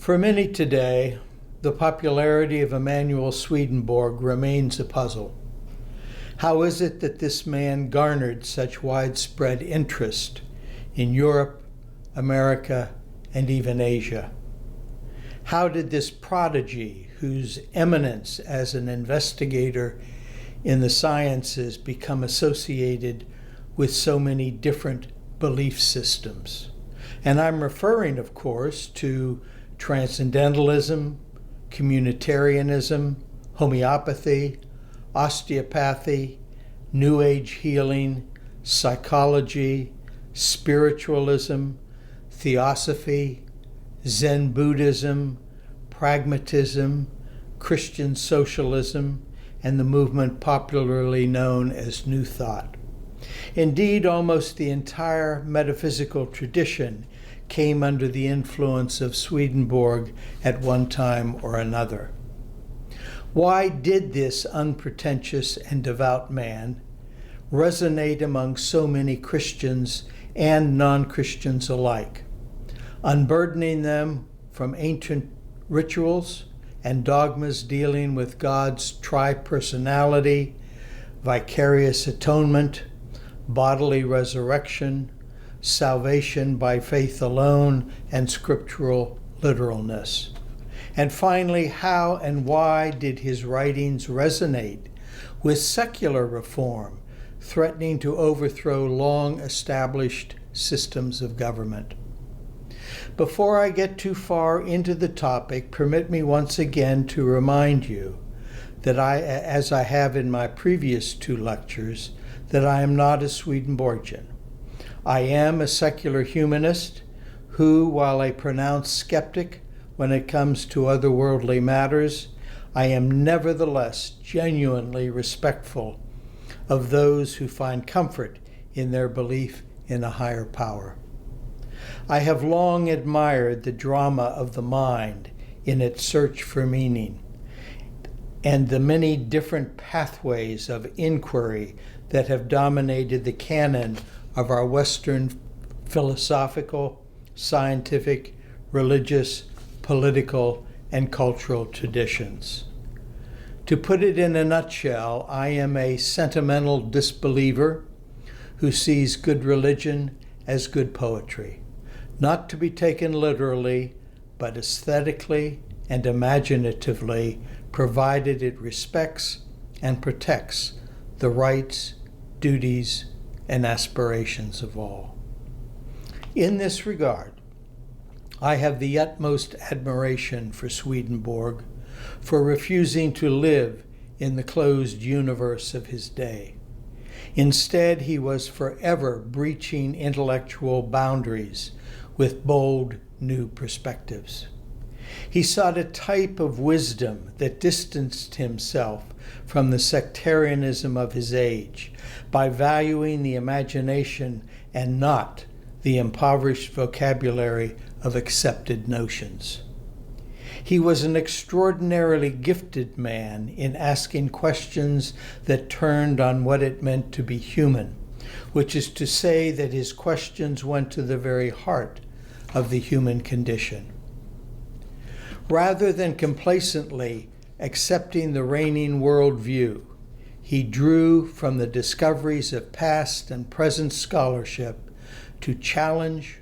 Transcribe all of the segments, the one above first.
For many today, the popularity of Emanuel Swedenborg remains a puzzle. How is it that this man garnered such widespread interest in Europe, America, and even Asia? How did this prodigy, whose eminence as an investigator in the sciences, become associated with so many different belief systems? And I'm referring, of course, to Transcendentalism, Communitarianism, Homoeopathy, Osteopathy, New Age healing, psychology, spiritualism, Theosophy, Zen Buddhism, Pragmatism, Christian socialism, and the movement popularly known as New Thought. Indeed, almost the entire metaphysical tradition came under the influence of Swedenborg at one time or another. Why did this unpretentious and devout man resonate among so many Christians and non-Christians alike, unburdening them from ancient rituals and dogmas dealing with God's tri-personality, vicarious atonement, bodily resurrection, salvation by faith alone, and scriptural literalness? And finally, how and why did his writings resonate with secular reform, threatening to overthrow long-established systems of government? Before I get too far into the topic, permit me once again to remind you that as I have in my previous two lectures, that I am not a Swedenborgian. I am a secular humanist who, while a pronounced skeptic when it comes to otherworldly matters, I am nevertheless genuinely respectful of those who find comfort in their belief in a higher power. I have long admired the drama of the mind in its search for meaning, and the many different pathways of inquiry that have dominated the canon of our Western philosophical, scientific, religious, political, and cultural traditions. To put it in a nutshell, I am a sentimental disbeliever who sees good religion as good poetry, not to be taken literally, but aesthetically and imaginatively, provided it respects and protects the rights, duties, and aspirations of all. In this regard, I have the utmost admiration for Swedenborg for refusing to live in the closed universe of his day. Instead, he was forever breaching intellectual boundaries with bold new perspectives. He sought a type of wisdom that distanced himself from the sectarianism of his age by valuing the imagination and not the impoverished vocabulary of accepted notions. He was an extraordinarily gifted man in asking questions that turned on what it meant to be human, which is to say that his questions went to the very heart of the human condition. Rather than complacently accepting the reigning worldview, he drew from the discoveries of past and present scholarship to challenge,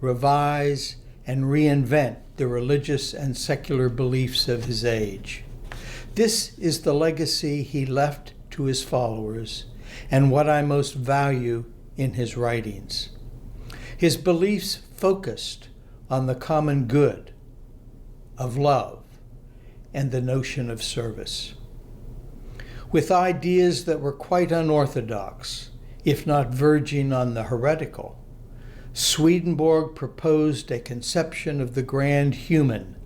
revise, and reinvent the religious and secular beliefs of his age. This is the legacy he left to his followers and what I most value in his writings. His beliefs focused on the common good, of love, and the notion of service. With ideas that were quite unorthodox, if not verging on the heretical, Swedenborg proposed a conception of the grand human,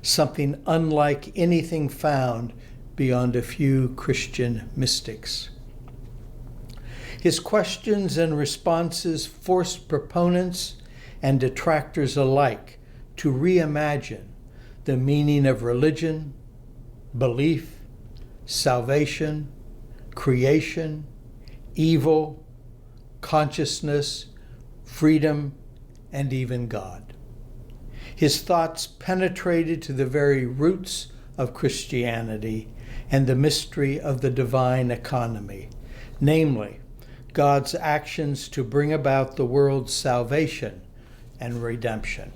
something unlike anything found beyond a few Christian mystics. His questions and responses forced proponents and detractors alike to reimagine the meaning of religion, belief, salvation, creation, evil, consciousness, freedom, and even God. His thoughts penetrated to the very roots of Christianity and the mystery of the divine economy, namely, God's actions to bring about the world's salvation and redemption.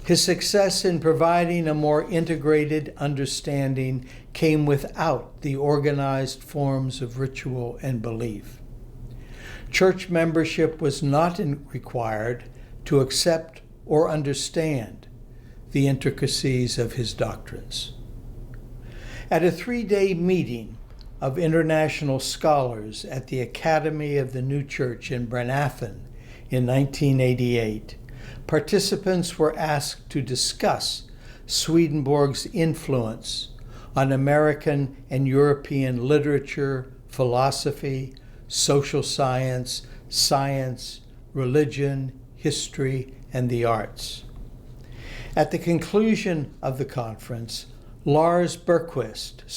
His success in providing a more integrated understanding came without the organized forms of ritual and belief. Church membership was not required to accept or understand the intricacies of his doctrines. At a 3-day meeting of international scholars at the Academy of the New Church in Bremerhaven in 1988, participants were asked to discuss Swedenborg's influence on American and European literature, philosophy, social science, science, religion, history, and the arts. At the conclusion of the conference, Lars Bergqvist,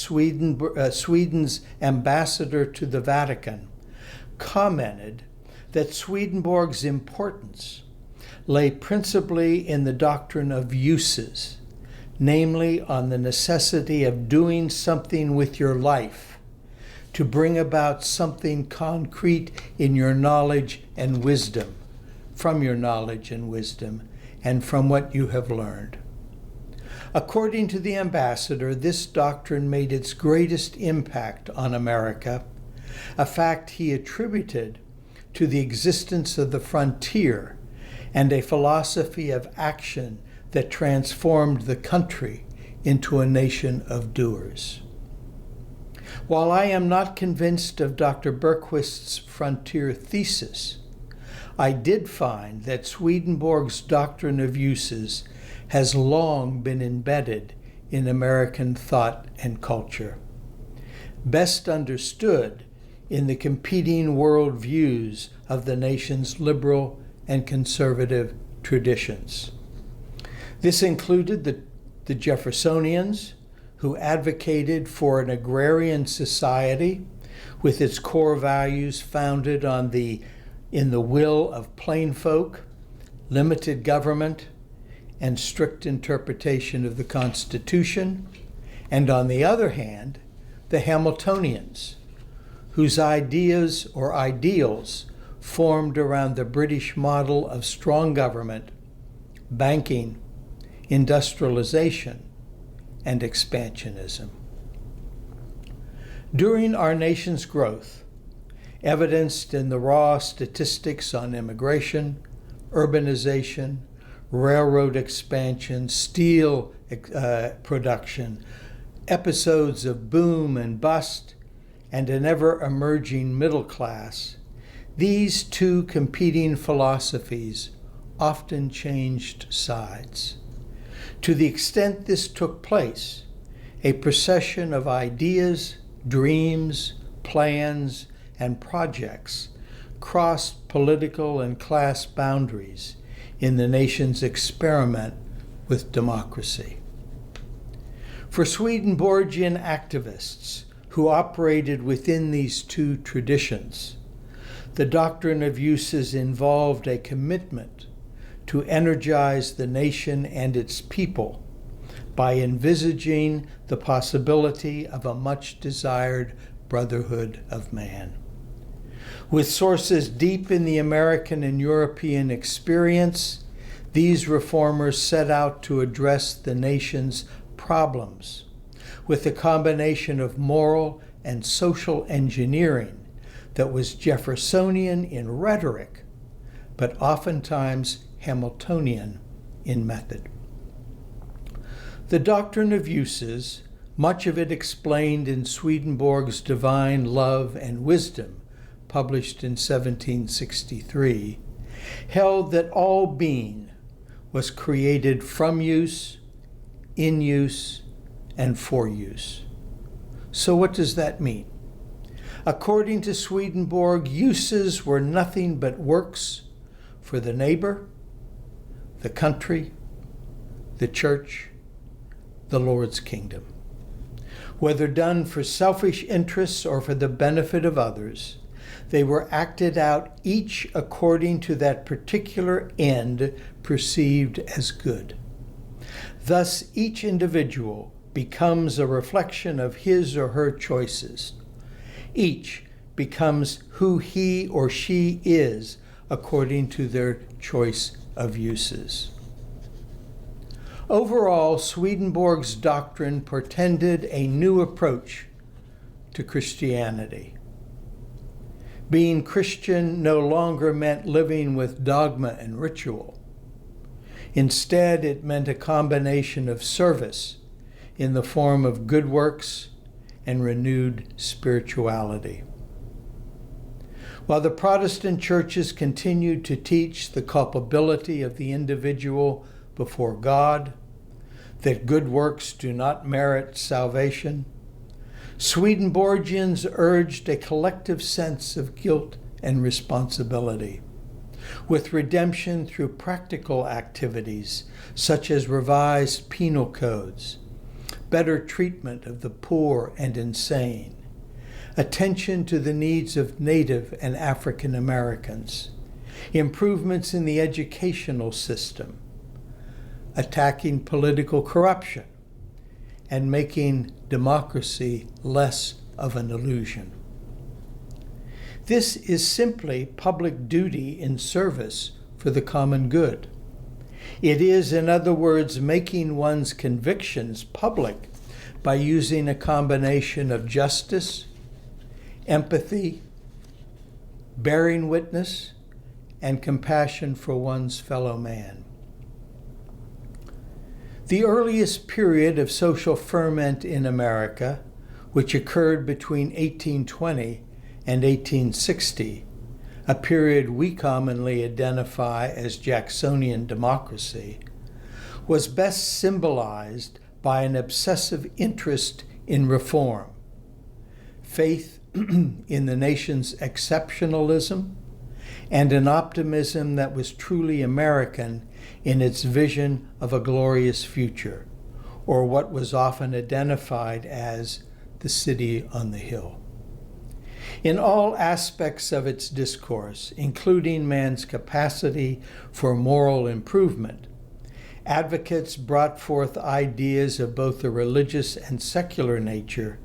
Sweden's ambassador to the Vatican, commented that Swedenborg's importance lay principally in the doctrine of uses, namely on the necessity of doing something with your life to bring about something concrete in your knowledge and wisdom, from your knowledge and wisdom, and from what you have learned. According to the ambassador, this doctrine made its greatest impact on America, a fact he attributed to the existence of the frontier and a philosophy of action that transformed the country into a nation of doers. While I am not convinced of Dr. Bergqvist's frontier thesis, I did find that Swedenborg's doctrine of uses has long been embedded in American thought and culture, best understood in the competing worldviews of the nation's liberal and conservative traditions. This included the Jeffersonians, who advocated for an agrarian society with its core values founded in the will of plain folk, limited government, and strict interpretation of the Constitution, and on the other hand, the Hamiltonians, whose ideas or ideals formed around the British model of strong government, banking, industrialization, and expansionism. During our nation's growth, evidenced in the raw statistics on immigration, urbanization, railroad expansion, steel production, episodes of boom and bust, and an ever-emerging middle class, these two competing philosophies often changed sides. To the extent this took place, a procession of ideas, dreams, plans, and projects crossed political and class boundaries in the nation's experiment with democracy. For Swedenborgian activists who operated within these two traditions, the doctrine of uses involved a commitment to energize the nation and its people by envisaging the possibility of a much-desired brotherhood of man. With sources deep in the American and European experience, these reformers set out to address the nation's problems with a combination of moral and social engineering that was Jeffersonian in rhetoric, but oftentimes Hamiltonian in method. The doctrine of uses, much of it explained in Swedenborg's Divine Love and Wisdom, published in 1763, held that all being was created from use, in use, and for use. So what does that mean? According to Swedenborg, uses were nothing but works for the neighbor, the country, the church, the Lord's kingdom. Whether done for selfish interests or for the benefit of others, they were acted out each according to that particular end perceived as good. Thus, each individual becomes a reflection of his or her choices. Each becomes who he or she is according to their choice of uses. Overall, Swedenborg's doctrine portended a new approach to Christianity. Being Christian no longer meant living with dogma and ritual. Instead, it meant a combination of service in the form of good works and renewed spirituality. While the Protestant churches continued to teach the culpability of the individual before God, that good works do not merit salvation, Swedenborgians urged a collective sense of guilt and responsibility, with redemption through practical activities such as revised penal codes, better treatment of the poor and insane, attention to the needs of Native and African Americans, improvements in the educational system, attacking political corruption, and making democracy less of an illusion. This is simply public duty in service for the common good. It is, in other words, making one's convictions public by using a combination of justice, empathy, bearing witness, and compassion for one's fellow man. The earliest period of social ferment in America, which occurred between 1820 and 1860, a period we commonly identify as Jacksonian Democracy, was best symbolized by an obsessive interest in reform, faith in the nation's exceptionalism, and an optimism that was truly American in its vision of a glorious future, or what was often identified as the city on the hill. In all aspects of its discourse, including man's capacity for moral improvement, advocates brought forth ideas of both a religious and secular nature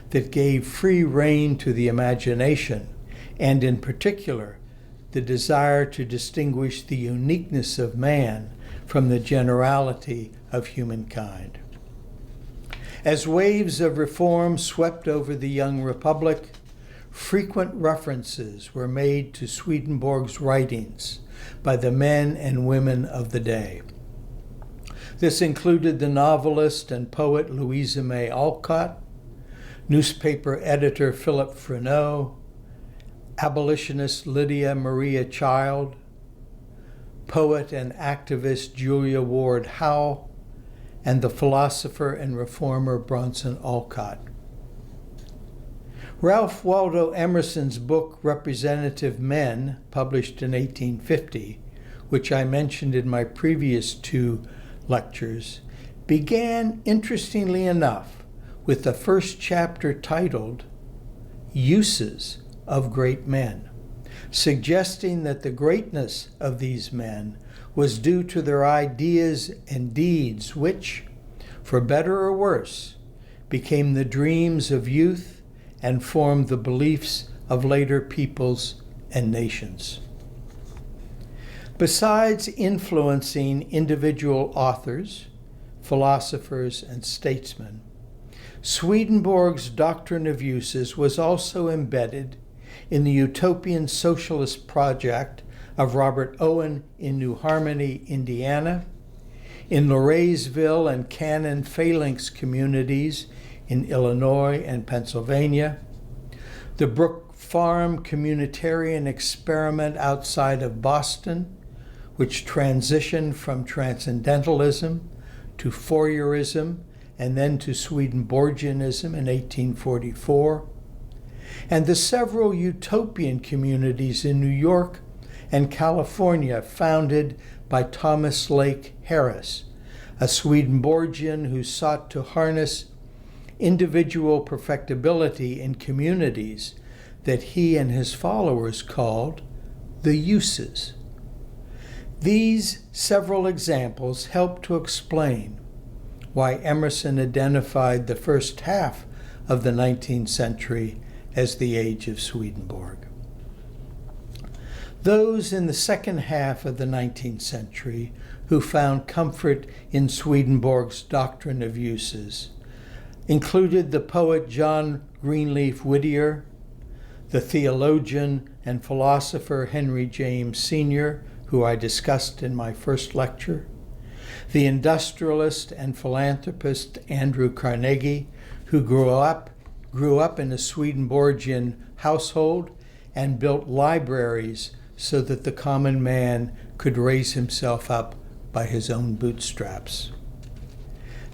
that gave free rein to the imagination, and in particular, the desire to distinguish the uniqueness of man from the generality of humankind. As waves of reform swept over the young republic, frequent references were made to Swedenborg's writings by the men and women of the day. This included the novelist and poet Louisa May Alcott, newspaper editor Philip Freneau, abolitionist Lydia Maria Child, poet and activist Julia Ward Howe, and the philosopher and reformer Bronson Alcott. Ralph Waldo Emerson's book Representative Men, published in 1850, which I mentioned in my previous two lectures, began, interestingly enough, with the first chapter titled Uses of Great Men, suggesting that the greatness of these men was due to their ideas and deeds which, for better or worse, became the dreams of youth and formed the beliefs of later peoples and nations. Besides influencing individual authors, philosophers, and statesmen, Swedenborg's doctrine of uses was also embedded in the utopian socialist project of Robert Owen in New Harmony, Indiana, in Laureysville and Cannon Phalanx communities in Illinois and Pennsylvania, the Brook Farm communitarian experiment outside of Boston, which transitioned from Transcendentalism to Fourierism and then to Swedenborgianism in 1844, and the several utopian communities in New York and California founded by Thomas Lake Harris, a Swedenborgian who sought to harness individual perfectibility in communities that he and his followers called the uses. These several examples help to explain why Emerson identified the first half of the 19th century as the age of Swedenborg. Those in the second half of the 19th century who found comfort in Swedenborg's doctrine of uses included the poet John Greenleaf Whittier, the theologian and philosopher Henry James Sr., who I discussed in my first lecture, the industrialist and philanthropist Andrew Carnegie, who grew up in a Swedenborgian household and built libraries so that the common man could raise himself up by his own bootstraps.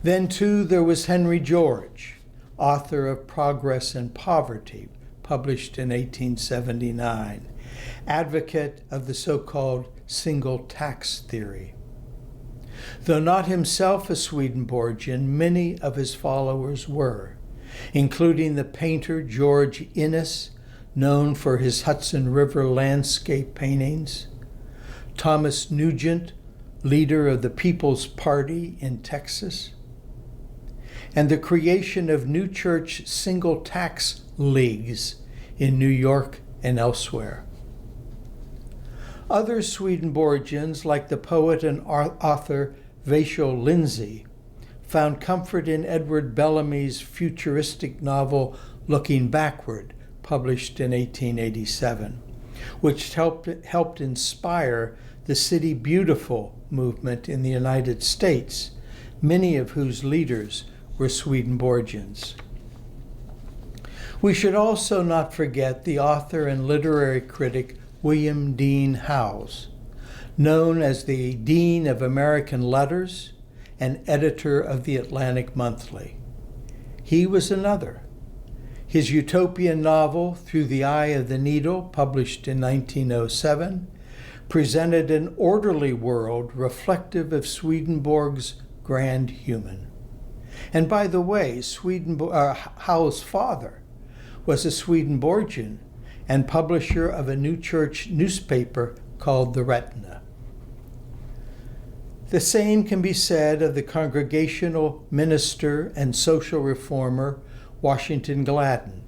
Then, too, there was Henry George, author of Progress and Poverty, published in 1879, advocate of the so-called single tax theory. Though not himself a Swedenborgian, many of his followers were, including the painter George Inness, known for his Hudson River landscape paintings, Thomas Nugent, leader of the People's Party in Texas, and the creation of new church single tax leagues in New York and elsewhere. Other Swedenborgians, like the poet and author Vachel Lindsay, found comfort in Edward Bellamy's futuristic novel Looking Backward, published in 1887, which helped inspire the City Beautiful movement in the United States, many of whose leaders were Swedenborgians. We should also not forget the author and literary critic William Dean Howells, known as the Dean of American Letters and editor of the Atlantic Monthly. He was another. His utopian novel, Through the Eye of the Needle, published in 1907, presented an orderly world reflective of Swedenborg's grand human. And by the way, Howells' father was a Swedenborgian and publisher of a new church newspaper called The Retina. The same can be said of the Congregational minister and social reformer Washington Gladden,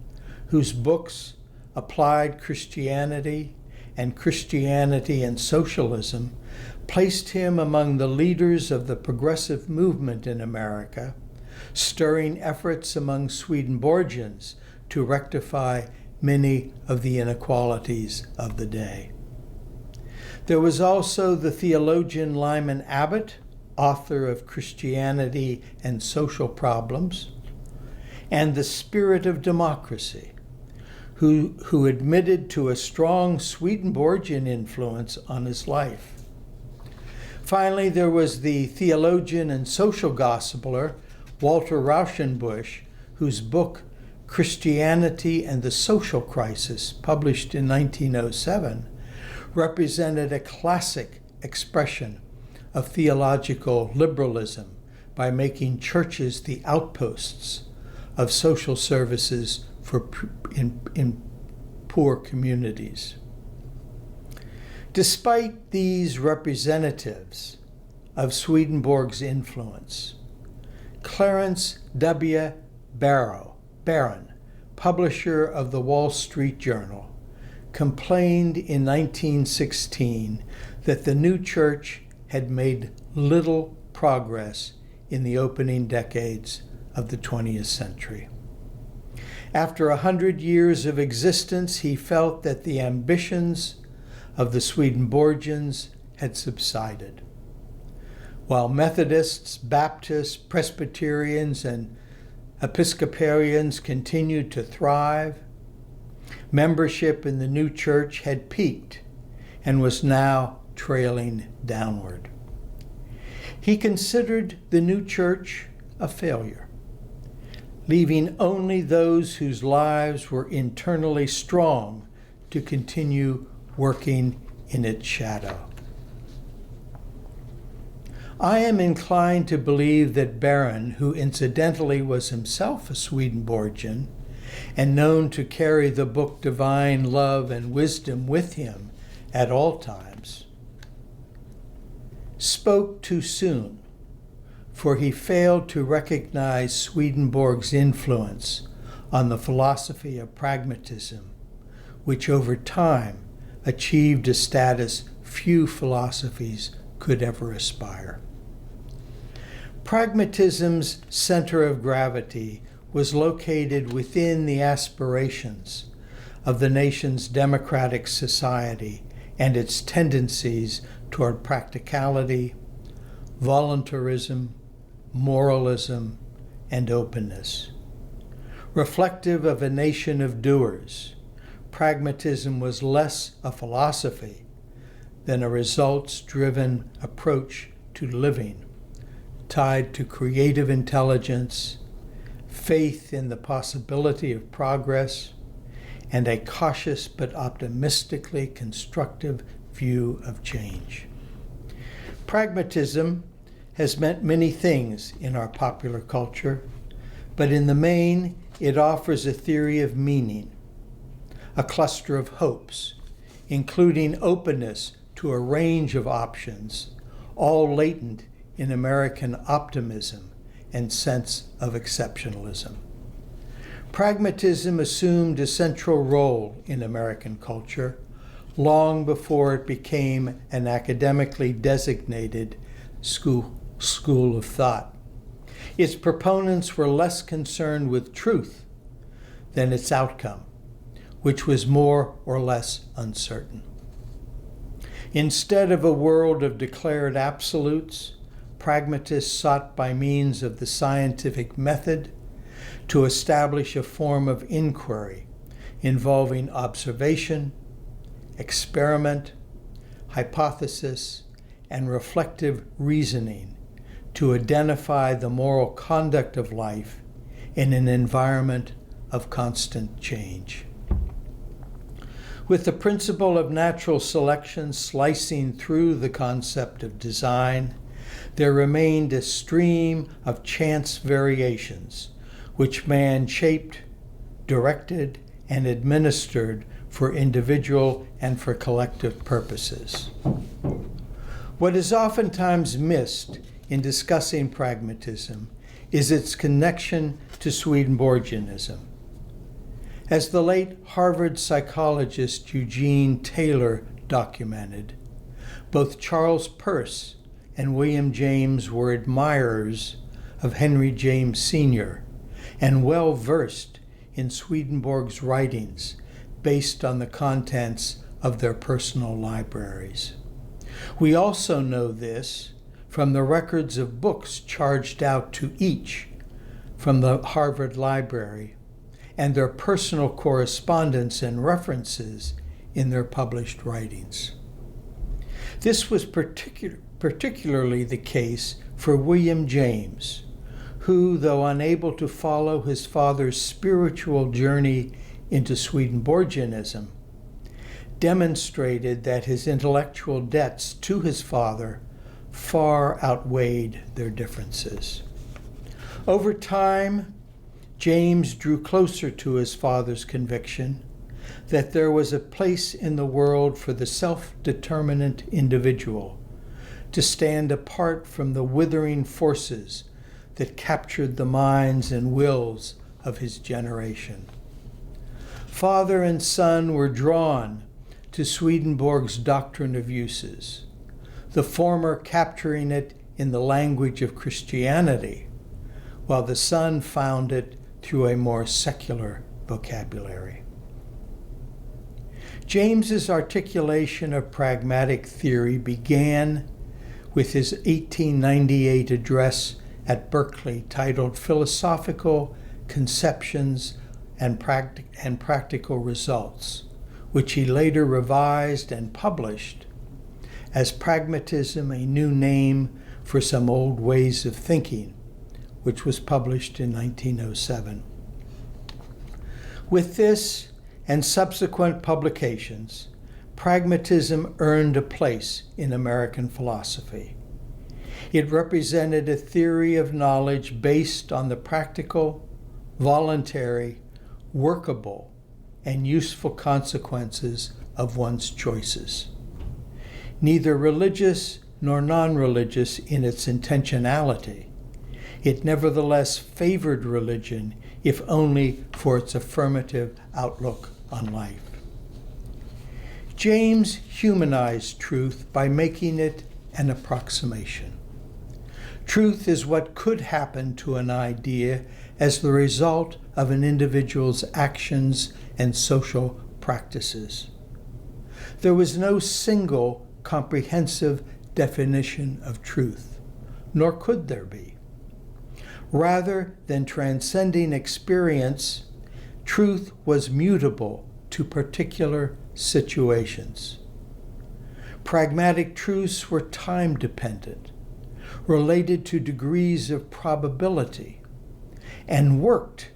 whose books, Applied Christianity and Christianity and Socialism, placed him among the leaders of the progressive movement in America, stirring efforts among Swedenborgians to rectify many of the inequalities of the day. There was also the theologian Lyman Abbott, author of Christianity and Social Problems, and the Spirit of Democracy, who admitted to a strong Swedenborgian influence on his life. Finally, there was the theologian and social gospeler Walter Rauschenbusch, whose book Christianity and the Social Crisis, published in 1907, represented a classic expression of theological liberalism by making churches the outposts of social services in poor communities. Despite these representatives of Swedenborg's influence, Clarence W. Barron, publisher of the Wall Street Journal, complained in 1916 that the new church had made little progress in the opening decades of the 20th century. After 100 years of existence, he felt that the ambitions of the Swedenborgians had subsided. While Methodists, Baptists, Presbyterians, and Episcopalians continued to thrive, membership in the new church had peaked and was now trailing downward. He considered the new church a failure, leaving only those whose lives were internally strong to continue working in its shadow. I am inclined to believe that Barron, who incidentally was himself a Swedenborgian and known to carry the book Divine Love and Wisdom with him at all times, spoke too soon, for he failed to recognize Swedenborg's influence on the philosophy of pragmatism, which over time achieved a status few philosophies could ever aspire. Pragmatism's center of gravity was located within the aspirations of the nation's democratic society and its tendencies toward practicality, voluntarism, moralism, and openness. Reflective of a nation of doers, pragmatism was less a philosophy than a results-driven approach to living, tied to creative intelligence, faith in the possibility of progress, and a cautious but optimistically constructive view of change. Pragmatism has meant many things in our popular culture, but in the main, it offers a theory of meaning, a cluster of hopes, including openness to a range of options, all latent in American optimism and sense of exceptionalism. Pragmatism assumed a central role in American culture long before it became an academically designated school of thought. Its proponents were less concerned with truth than its outcome, which was more or less uncertain. Instead of a world of declared absolutes, pragmatists sought by means of the scientific method to establish a form of inquiry involving observation, experiment, hypothesis, and reflective reasoning to identify the moral conduct of life in an environment of constant change. With the principle of natural selection slicing through the concept of design, there remained a stream of chance variations which man shaped, directed, and administered for individual and for collective purposes. What is oftentimes missed in discussing pragmatism is its connection to Swedenborgianism. As the late Harvard psychologist Eugene Taylor documented, both Charles Peirce and William James were admirers of Henry James Sr. and well-versed in Swedenborg's writings based on the contents of their personal libraries. We also know this from the records of books charged out to each from the Harvard Library and their personal correspondence and references in their published writings. This was particularly the case for William James, who, though unable to follow his father's spiritual journey into Swedenborgianism, demonstrated that his intellectual debts to his father far outweighed their differences. Over time, James drew closer to his father's conviction that there was a place in the world for the self-determinant individual to stand apart from the withering forces that captured the minds and wills of his generation. Father and son were drawn to Swedenborg's doctrine of uses, the former capturing it in the language of Christianity, while the son found it through a more secular vocabulary. James's articulation of pragmatic theory began with his 1898 address at Berkeley titled Philosophical Conceptions and Practical Results, which he later revised and published as Pragmatism, a New Name for Some Old Ways of Thinking, which was published in 1907. With this and subsequent publications, pragmatism earned a place in American philosophy. It represented a theory of knowledge based on the practical, voluntary, workable, and useful consequences of one's choices. Neither religious nor non-religious in its intentionality. It nevertheless favored religion, if only for its affirmative outlook on life. James humanized truth by making it an approximation. Truth is what could happen to an idea as the result of an individual's actions and social practices. There was no single comprehensive definition of truth, nor could there be. Rather than transcending experience, truth was mutable to particular situations. Pragmatic truths were time-dependent, related to degrees of probability, and worked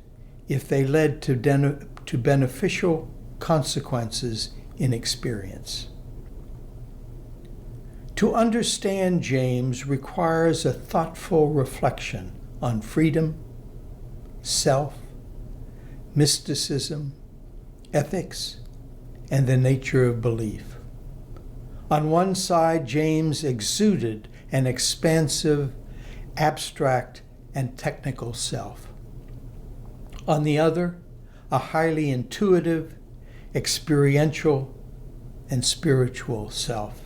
if they led to beneficial consequences in experience. To understand James requires a thoughtful reflection on freedom, self, mysticism, ethics, and the nature of belief. On one side, James exuded an expansive, abstract, and technical self. On the other, a highly intuitive, experiential, and spiritual self.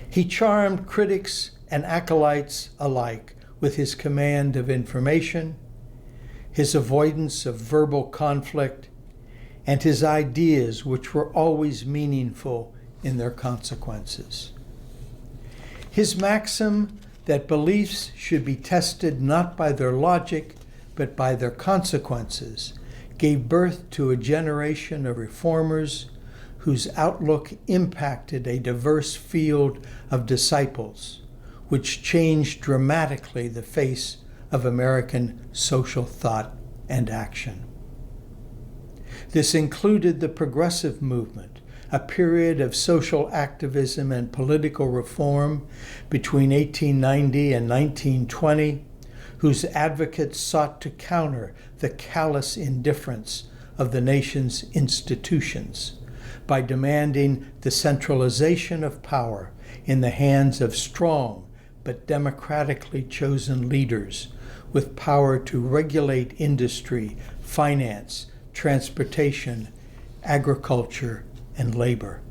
He charmed critics and acolytes alike with his command of information, his avoidance of verbal conflict, and his ideas, which were always meaningful in their consequences. His maxim that beliefs should be tested not by their logic, but by their consequences, gave birth to a generation of reformers whose outlook impacted a diverse field of disciples, which changed dramatically the face of American social thought and action. This included the progressive movement, a period of social activism and political reform between 1890 and 1920, whose advocates sought to counter the callous indifference of the nation's institutions by demanding the centralization of power in the hands of strong but democratically chosen leaders with power to regulate industry, finance, transportation, agriculture, and labor.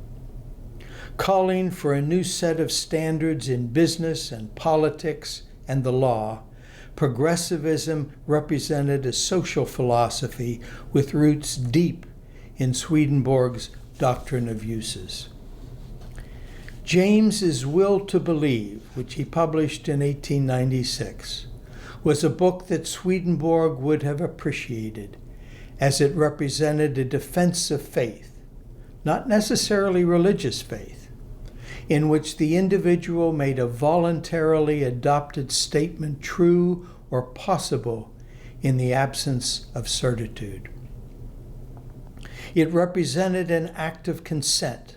Calling for a new set of standards in business and politics and the law, progressivism represented a social philosophy with roots deep in Swedenborg's doctrine of uses. James's Will to Believe, which he published in 1896, was a book that Swedenborg would have appreciated, as it represented a defense of faith, not necessarily religious faith, in which the individual made a voluntarily adopted statement true or possible in the absence of certitude. It represented an act of consent,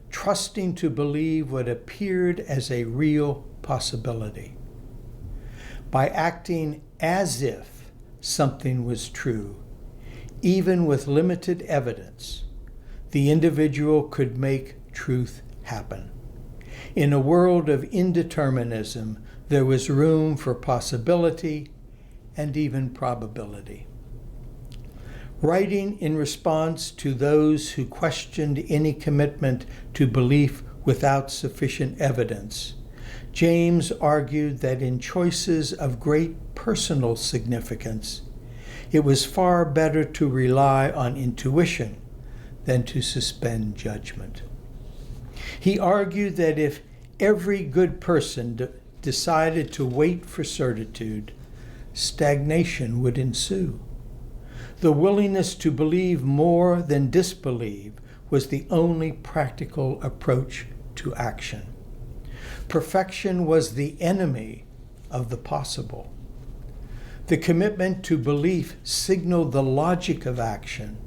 trusting to believe what appeared as a real possibility. By acting as if something was true, even with limited evidence, the individual could make truth happen. In a world of indeterminism, there was room for possibility and even probability. Writing in response to those who questioned any commitment to belief without sufficient evidence, James argued that in choices of great personal significance, it was far better to rely on intuition than to suspend judgment. He argued that if every good person decided to wait for certitude, stagnation would ensue. The willingness to believe more than disbelieve was the only practical approach to action. Perfection was the enemy of the possible. The commitment to belief signaled the logic of action,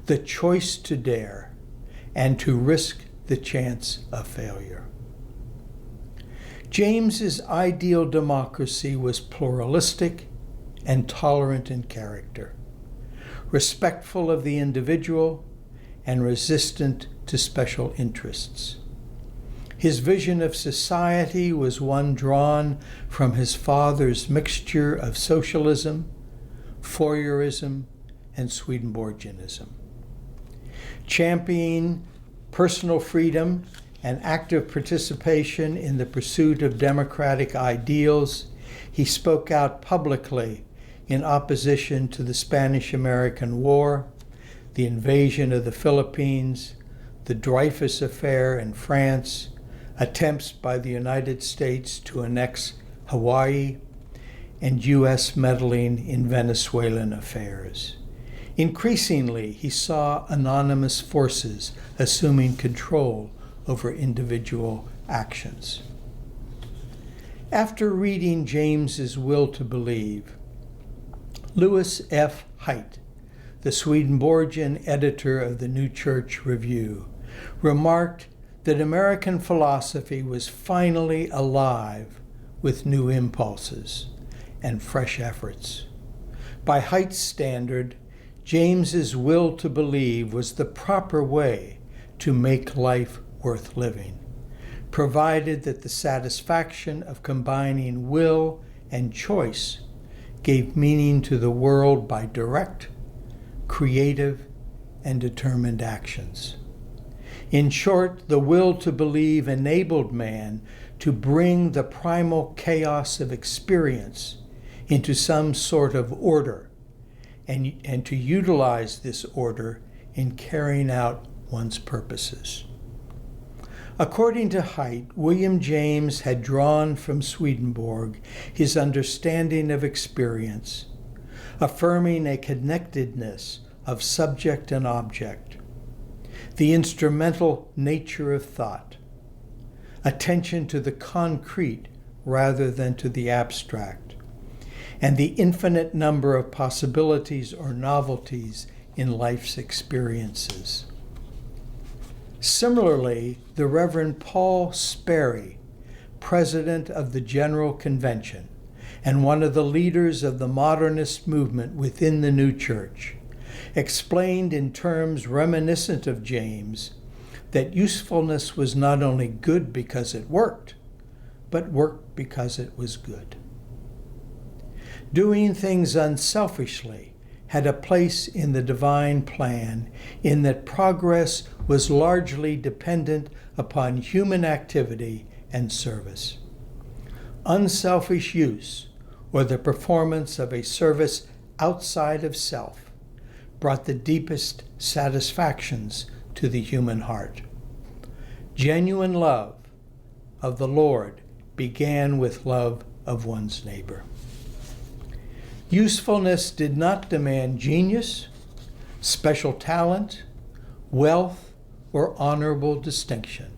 the choice to dare, and to risk the chance of failure. James's ideal democracy was pluralistic and tolerant in character, respectful of the individual, and resistant to special interests. His vision of society was one drawn from his father's mixture of socialism, Fourierism, and Swedenborgianism. Championing personal freedom and active participation in the pursuit of democratic ideals, he spoke out publicly in opposition to the Spanish-American War, the invasion of the Philippines, the Dreyfus Affair in France, attempts by the United States to annex Hawaii, and U.S. meddling in Venezuelan affairs. Increasingly, he saw anonymous forces assuming control over individual actions. After reading James's Will to Believe, Louis F. Haidt, the Swedenborgian editor of the New Church Review, remarked that American philosophy was finally alive with new impulses and fresh efforts. By Haidt's standard, James's Will to Believe was the proper way to make life worth living, provided that the satisfaction of combining will and choice gave meaning to the world by direct, creative, and determined actions. In short, the will to believe enabled man to bring the primal chaos of experience into some sort of order, and to utilize this order in carrying out one's purposes. According to Haidt, William James had drawn from Swedenborg his understanding of experience, affirming a connectedness of subject and object, the instrumental nature of thought, attention to the concrete rather than to the abstract, and the infinite number of possibilities or novelties in life's experiences. Similarly, the Reverend Paul Sperry, president of the General Convention and one of the leaders of the modernist movement within the New Church, explained in terms reminiscent of James that usefulness was not only good because it worked, but worked because it was good. Doing things unselfishly had a place in the divine plan in that progress was largely dependent upon human activity and service. Unselfish use, or the performance of a service outside of self, brought the deepest satisfactions to the human heart. Genuine love of the Lord began with love of one's neighbor. Usefulness did not demand genius, special talent, wealth, or honorable distinction,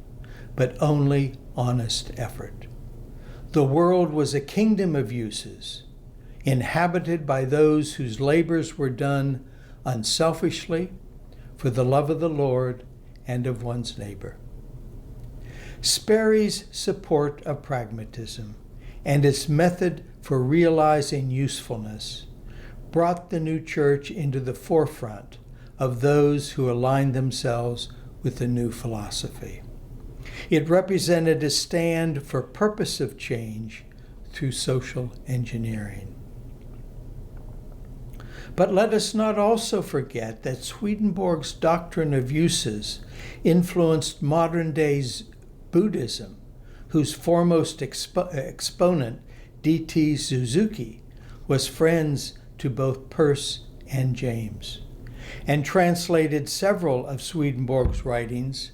but only honest effort. The world was a kingdom of uses, inhabited by those whose labors were done unselfishly, for the love of the Lord and of one's neighbor. Sperry's support of pragmatism and its method for realizing usefulness brought the new church into the forefront of those who aligned themselves with the new philosophy. It represented a stand for purposive change through social engineering. But let us not also forget that Swedenborg's doctrine of uses influenced modern-day Buddhism, whose foremost exponent, D.T. Suzuki, was friends to both Peirce and James, and translated several of Swedenborg's writings,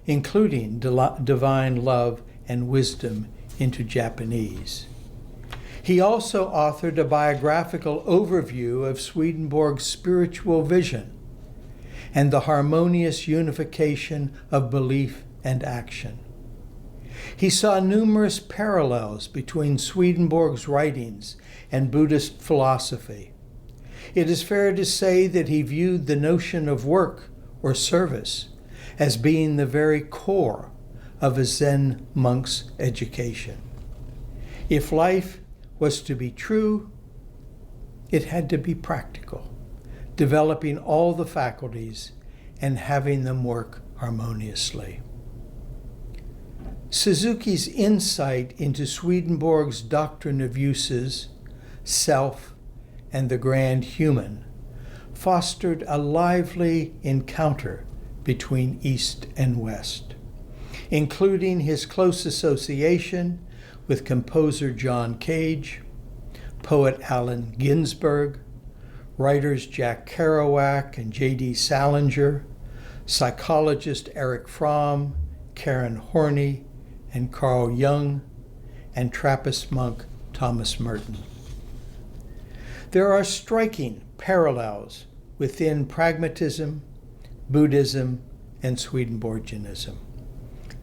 including Divine Love and Wisdom, into Japanese. He also authored a biographical overview of Swedenborg's spiritual vision and the harmonious unification of belief and action. He saw numerous parallels between Swedenborg's writings and Buddhist philosophy. It is fair to say that he viewed the notion of work or service as being the very core of a Zen monk's education. If life was to be true, it had to be practical, developing all the faculties and having them work harmoniously. Suzuki's insight into Swedenborg's doctrine of uses, self, and the grand human fostered a lively encounter between East and West, including his close association with composer John Cage, poet Allen Ginsberg, writers Jack Kerouac and J.D. Salinger, psychologist Erich Fromm, Karen Horney, and Carl Jung, and Trappist monk Thomas Merton. There are striking parallels within Pragmatism, Buddhism, and Swedenborgianism.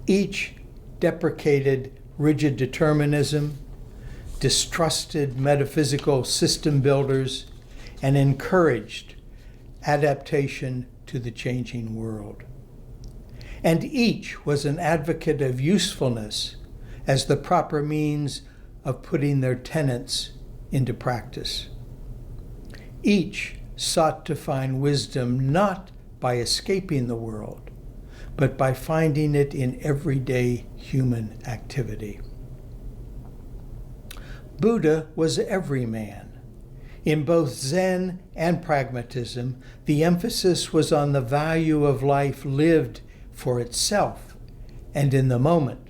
Each deprecated rigid determinism, distrusted metaphysical system builders, and encouraged adaptation to the changing world. And each was an advocate of usefulness as the proper means of putting their tenets into practice. Each sought to find wisdom not by escaping the world, but by finding it in everyday human activity. Buddha was every man. In both Zen and Pragmatism, the emphasis was on the value of life lived for itself and in the moment,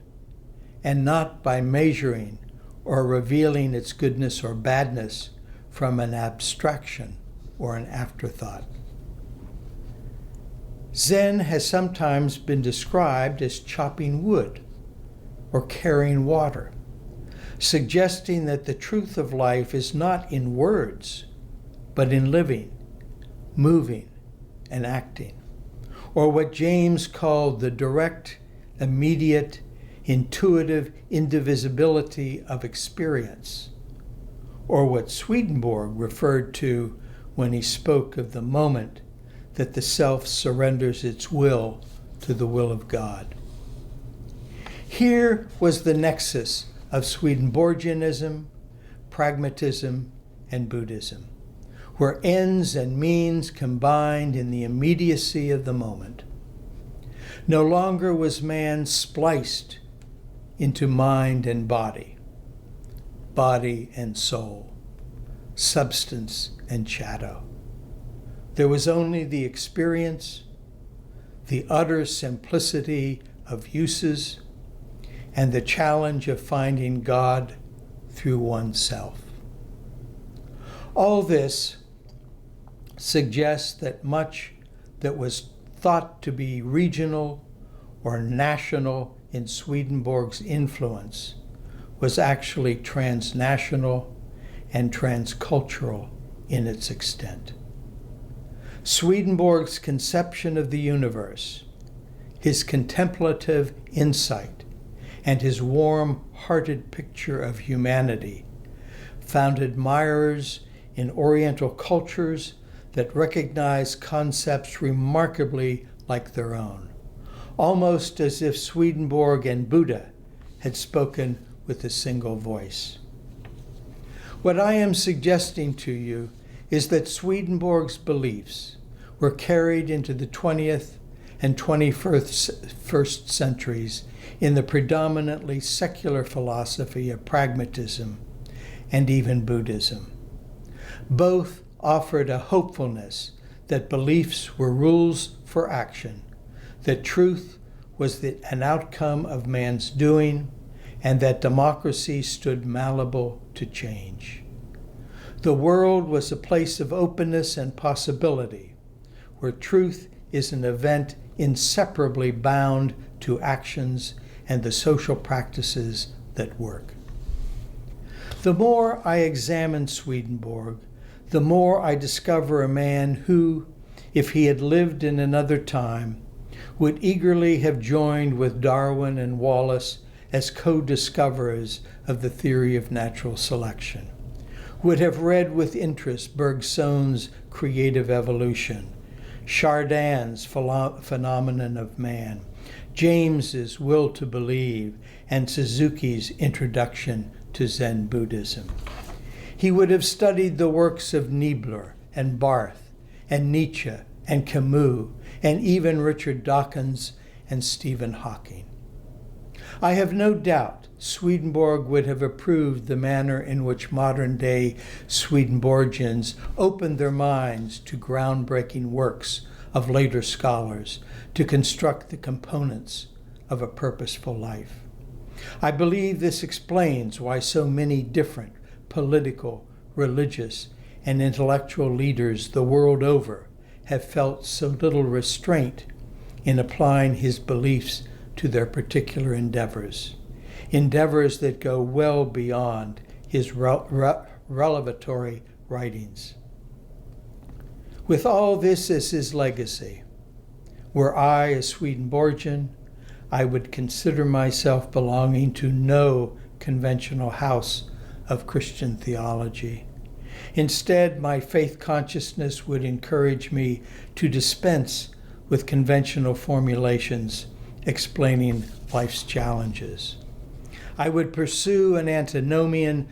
and not by measuring or revealing its goodness or badness from an abstraction or an afterthought. Zen has sometimes been described as chopping wood or carrying water, suggesting that the truth of life is not in words, but in living, moving, and acting, or what James called the direct, immediate, intuitive indivisibility of experience, or what Swedenborg referred to when he spoke of the moment that the self surrenders its will to the will of God. Here was the nexus of Swedenborgianism, Pragmatism, and Buddhism, where ends and means combined in the immediacy of the moment. No longer was man spliced into mind and body and soul, substance and shadow. There was only the experience, the utter simplicity of uses, and the challenge of finding God through oneself. All this suggests that much that was thought to be regional or national in Swedenborg's influence was actually transnational and transcultural in its extent. Swedenborg's conception of the universe, his contemplative insight, and his warm-hearted picture of humanity found admirers in Oriental cultures that recognize concepts remarkably like their own, almost as if Swedenborg and Buddha had spoken with a single voice. What I am suggesting to you is that Swedenborg's beliefs were carried into the 20th and 21st centuries in the predominantly secular philosophy of Pragmatism and even Buddhism. Both offered a hopefulness that beliefs were rules for action, that truth was an outcome of man's doing, and that democracy stood malleable to change. The world was a place of openness and possibility, where truth is an event inseparably bound to actions and the social practices that work. The more I examine Swedenborg, the more I discover a man who, if he had lived in another time, would eagerly have joined with Darwin and Wallace as co-discoverers of the theory of natural selection, would have read with interest Bergson's Creative Evolution, Chardin's Phenomenon of Man, James's Will to Believe, and Suzuki's Introduction to Zen Buddhism. He would have studied the works of Niebler and Barth and Nietzsche and Camus and even Richard Dawkins and Stephen Hawking. I have no doubt Swedenborg would have approved the manner in which modern-day Swedenborgians opened their minds to groundbreaking works of later scholars to construct the components of a purposeful life. I believe this explains why so many different political, religious, and intellectual leaders the world over have felt so little restraint in applying his beliefs to their particular endeavors that go well beyond his revelatory writings. With all this as his legacy, were I a Swedenborgian, I would consider myself belonging to no conventional house of Christian theology. Instead, my faith consciousness would encourage me to dispense with conventional formulations explaining life's challenges. I would pursue an antinomian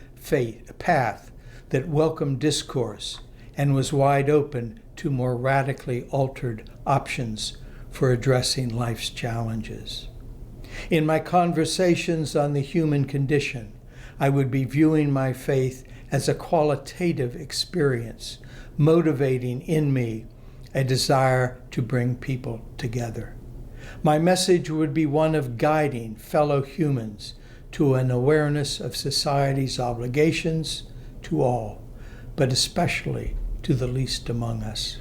path that welcomed discourse and was wide open to more radically altered options for addressing life's challenges. In my conversations on the human condition, I would be viewing my faith as a qualitative experience, motivating in me a desire to bring people together. My message would be one of guiding fellow humans to an awareness of society's obligations to all, but especially to the least among us.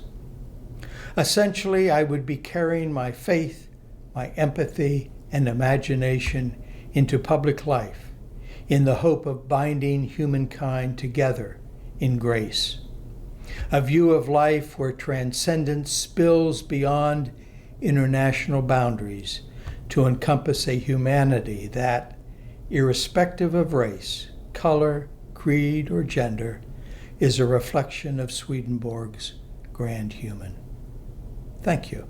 Essentially, I would be carrying my faith, my empathy, and imagination into public life in the hope of binding humankind together in grace. A view of life where transcendence spills beyond international boundaries to encompass a humanity that, irrespective of race, color, creed, or gender, is a reflection of Swedenborg's grand human. Thank you.